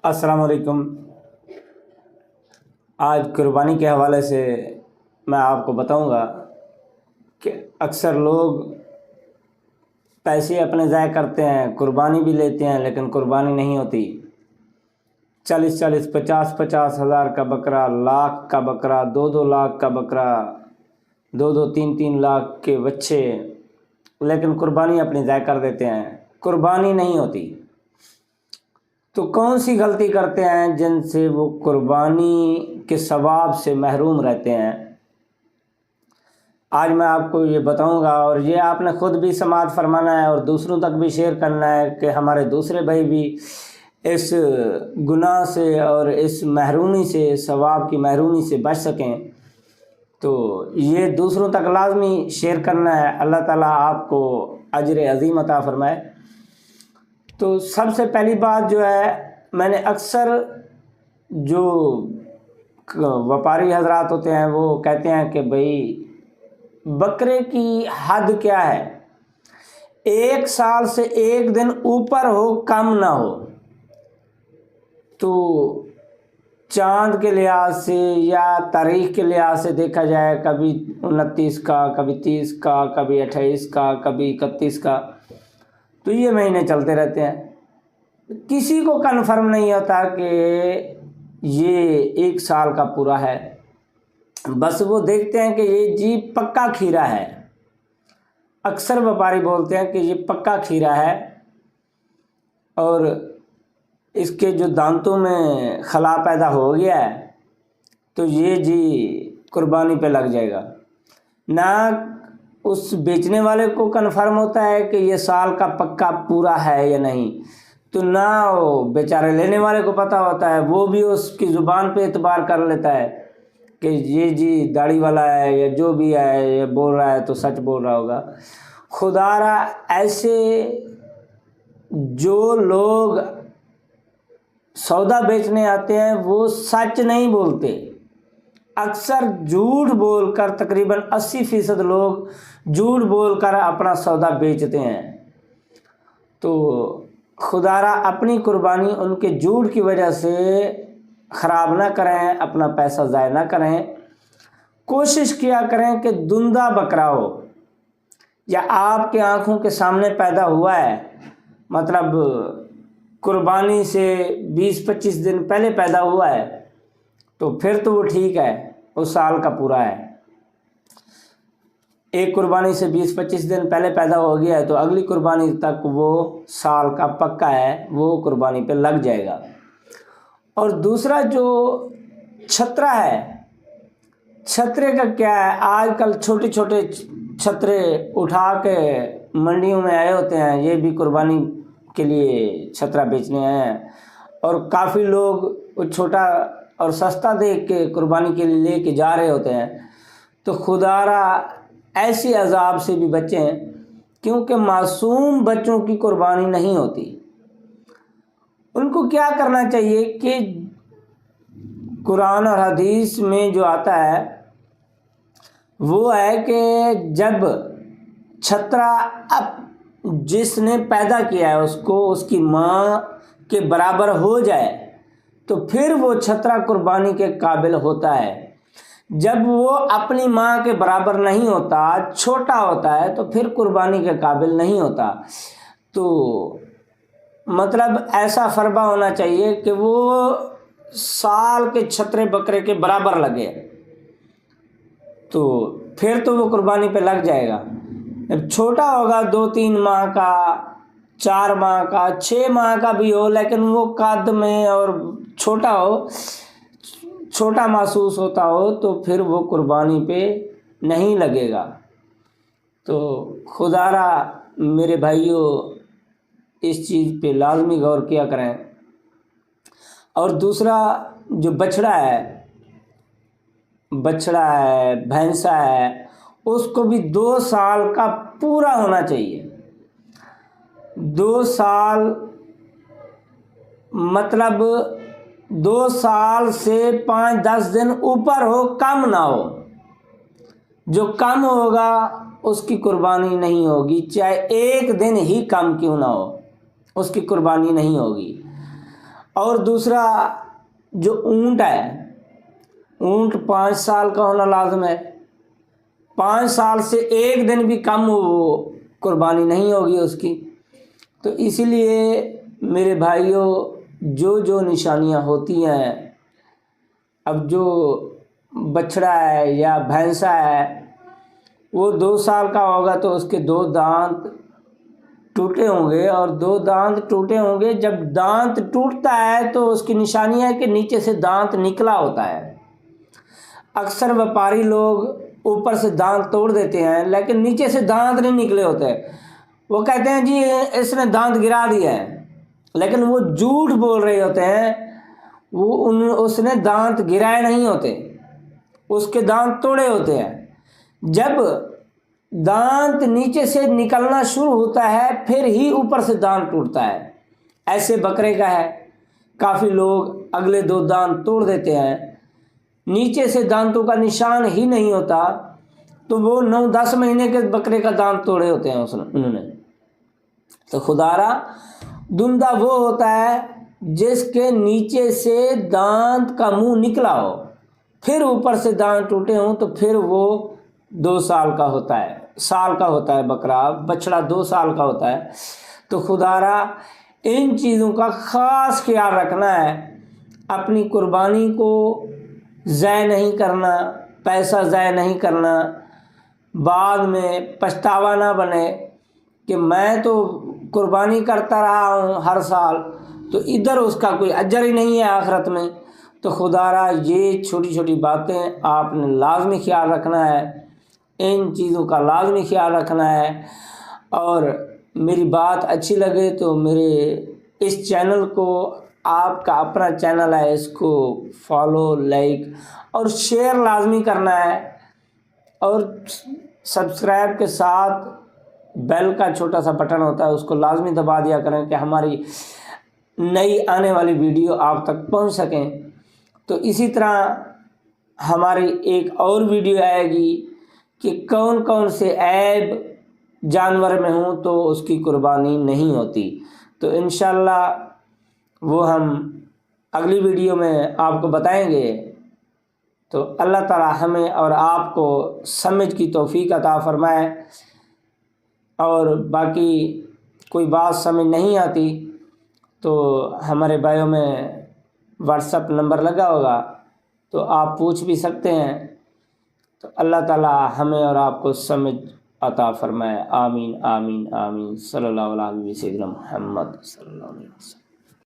السلام علیکم۔ آج قربانی کے حوالے سے میں آپ کو بتاؤں گا کہ اکثر لوگ پیسے اپنے ضائع کرتے ہیں، قربانی بھی لیتے ہیں لیکن قربانی نہیں ہوتی۔ 40 50 ہزار کا بکرا، لاکھ کا بکرا، 2 لاکھ کا بکرا، 3 لاکھ کے بچے، لیکن قربانی اپنی ضائع کر دیتے ہیں، قربانی نہیں ہوتی۔ تو کون سی غلطی کرتے ہیں جن سے وہ قربانی کے ثواب سے محروم رہتے ہیں؟ آج میں آپ کو یہ بتاؤں گا، اور یہ آپ نے خود بھی سماعت فرمانا ہے اور دوسروں تک بھی شیئر کرنا ہے کہ ہمارے دوسرے بھائی بھی اس گناہ سے اور اس محرومی سے، ثواب کی محرومی سے بچ سکیں۔ تو یہ دوسروں تک لازمی شیئر کرنا ہے۔ اللہ تعالیٰ آپ کو اجر عظیم عطا فرمائے۔ تو سب سے پہلی بات جو ہے، میں نے اکثر جو وپاری حضرات ہوتے ہیں وہ کہتے ہیں کہ بھئی بکرے کی حد کیا ہے؟ 1 سال سے 1 دن اوپر ہو، کم نہ ہو۔ تو چاند کے لحاظ سے یا تاریخ کے لحاظ سے دیکھا جائے، کبھی 29 کا، کبھی 30 کا، کبھی 28 کا، کبھی 31 کا، تو یہ مہینے چلتے رہتے ہیں۔ کسی کو کنفرم نہیں ہوتا کہ یہ 1 سال کا پورا ہے، بس وہ دیکھتے ہیں کہ یہ جی پکا کھیرا ہے۔ اکثر وپاری بولتے ہیں کہ یہ پکا کھیرا ہے اور اس کے جو دانتوں میں خلا پیدا ہو گیا ہے تو یہ جی قربانی پہ لگ جائے گا۔ نہ اس بیچنے والے کو کنفرم ہوتا ہے کہ یہ سال کا پکا پورا ہے یا نہیں، تو نہ وہ بیچارے لینے والے کو پتہ ہوتا ہے، وہ بھی اس کی زبان پہ اعتبار کر لیتا ہے کہ یہ جی داڑھی والا ہے یا جو بھی ہے، یہ بول رہا ہے تو سچ بول رہا ہوگا۔ خدا را ایسے جو لوگ سودا بیچنے آتے ہیں وہ سچ نہیں بولتے، اکثر جھوٹ بول کر، تقریباً 80% لوگ جھوٹ بول کر اپنا سودا بیچتے ہیں۔ تو خدا را اپنی قربانی ان کے جھوٹ کی وجہ سے خراب نہ کریں، اپنا پیسہ ضائع نہ کریں۔ کوشش کیا کریں کہ دندہ بکرا ہو، یا آپ کے آنکھوں کے سامنے پیدا ہوا ہے، مطلب قربانی سے 20-25 دن پہلے پیدا ہوا ہے، تو پھر تو وہ ٹھیک ہے، وہ سال کا پورا ہے۔ ایک قربانی سے 20-25 دن پہلے پیدا ہو گیا ہے تو اگلی قربانی تک وہ سال کا پکا ہے، وہ قربانی پہ لگ جائے گا۔ اور دوسرا جو چھترا ہے، چھترے کا کیا ہے؟ آج کل چھوٹے چھوٹے چھترے اٹھا کے منڈیوں میں آئے ہوتے ہیں، یہ بھی قربانی کے لیے چھترا بیچنے ہیں، اور کافی لوگ وہ چھوٹا اور سستا دیکھ کے قربانی کے لیے لے کے جا رہے ہوتے ہیں۔ تو خدا را ایسی عذاب سے بھی بچیں، کیونکہ معصوم بچوں کی قربانی نہیں ہوتی۔ ان کو کیا کرنا چاہیے کہ قرآن اور حدیث میں جو آتا ہے وہ ہے کہ جب چھترا جس نے پیدا کیا ہے اس کو اس کی ماں کے برابر ہو جائے تو پھر وہ چھترا قربانی کے قابل ہوتا ہے۔ جب وہ اپنی ماں کے برابر نہیں ہوتا، چھوٹا ہوتا ہے، تو پھر قربانی کے قابل نہیں ہوتا۔ تو مطلب ایسا فربہ ہونا چاہیے کہ وہ سال کے چھترے بکرے کے برابر لگے، تو پھر تو وہ قربانی پہ لگ جائے گا۔ جب چھوٹا ہوگا، 2-3 ماہ کا، 4 ماہ کا، 6 ماہ کا بھی ہو، لیکن وہ قد میں اور چھوٹا ہو، چھوٹا محسوس ہوتا ہو، تو پھر وہ قربانی پہ نہیں لگے گا۔ تو خدا را میرے بھائیوں اس چیز پہ لازمی غور کیا کریں۔ اور دوسرا جو بچڑا ہے، بھینسا ہے، اس کو بھی 2 سال کا پورا ہونا چاہیے۔ 2 سال مطلب 2 سال سے 5-10 دن اوپر ہو، کم نہ ہو۔ جو کم ہوگا اس کی قربانی نہیں ہوگی، چاہے 1 دن ہی کم کیوں نہ ہو، اس کی قربانی نہیں ہوگی۔ اور دوسرا جو اونٹ ہے، اونٹ 5 سال کا ہونا لازم ہے، 5 سال سے 1 دن بھی کم وہ قربانی نہیں ہوگی اس کی۔ تو اسی لیے میرے بھائیوں، جو نشانیاں ہوتی ہیں، اب جو بچڑا ہے یا بھینسا ہے وہ 2 سال کا ہوگا تو اس کے 2 دانت ٹوٹے ہوں گے، اور 2 دانت ٹوٹے ہوں گے۔ جب دانت ٹوٹتا ہے تو اس کی نشانی ہے کہ نیچے سے دانت نکلا ہوتا ہے۔ اکثر ویپاری لوگ اوپر سے دانت توڑ دیتے ہیں لیکن نیچے سے دانت نہیں نکلے ہوتے، وہ کہتے ہیں جی اس نے دانت گرا دیا ہے، لیکن وہ جھوٹ بول رہے ہوتے ہیں، اس نے دانت گرائے نہیں ہوتے، اس کے دانت توڑے ہوتے ہیں۔ جب دانت نیچے سے نکلنا شروع ہوتا ہے پھر ہی اوپر سے دانت ٹوٹتا ہے۔ ایسے بکرے کا ہے، کافی لوگ اگلے 2 دانت توڑ دیتے ہیں، نیچے سے دانتوں کا نشان ہی نہیں ہوتا، تو وہ 9-10 مہینے کے بکرے کا دانت توڑے ہوتے ہیں انہوں نے۔ تو خدارا دندہ وہ ہوتا ہے جس کے نیچے سے دانت کا منہ نکلا ہو، پھر اوپر سے دانت ٹوٹے ہوں، تو پھر وہ 2 سال کا ہوتا ہے، سال کا ہوتا ہے بکرا، بچڑا 2 سال کا ہوتا ہے۔ تو خدارا ان چیزوں کا خاص خیال رکھنا ہے، اپنی قربانی کو ضائع نہیں کرنا، پیسہ ضائع نہیں کرنا، بعد میں پچھتاوا نہ بنے کہ میں تو قربانی کرتا رہا ہوں ہر سال تو ادھر اس کا کوئی اجر ہی نہیں ہے آخرت میں۔ تو خدارا یہ چھوٹی چھوٹی باتیں آپ نے لازمی خیال رکھنا ہے، ان چیزوں کا لازمی خیال رکھنا ہے۔ اور میری بات اچھی لگے تو میرے اس چینل کو، آپ کا اپنا چینل ہے، اس کو فالو، لائک اور شیئر لازمی کرنا ہے، اور سبسکرائب کے ساتھ بیل کا چھوٹا سا بٹن ہوتا ہے اس کو لازمی دبا دیا کریں کہ ہماری نئی آنے والی ویڈیو آپ تک پہنچ سکیں۔ تو اسی طرح ہماری ایک اور ویڈیو آئے گی کہ کون کون سے عیب جانور میں ہوں تو اس کی قربانی نہیں ہوتی، تو انشاءاللہ وہ ہم اگلی ویڈیو میں آپ کو بتائیں گے۔ تو اللہ تعالی ہمیں اور آپ کو سمجھ کی توفیق عطا فرمائے، اور باقی کوئی بات سمجھ نہیں آتی تو ہمارے بایو میں واٹس ایپ نمبر لگا ہوگا تو آپ پوچھ بھی سکتے ہیں۔ تو اللہ تعالی ہمیں اور آپ کو سمجھ عطا فرمائے، آمین آمین آمین، صلی اللہ علیہ وسلم محمد صلی اللہ علیہ وسلم۔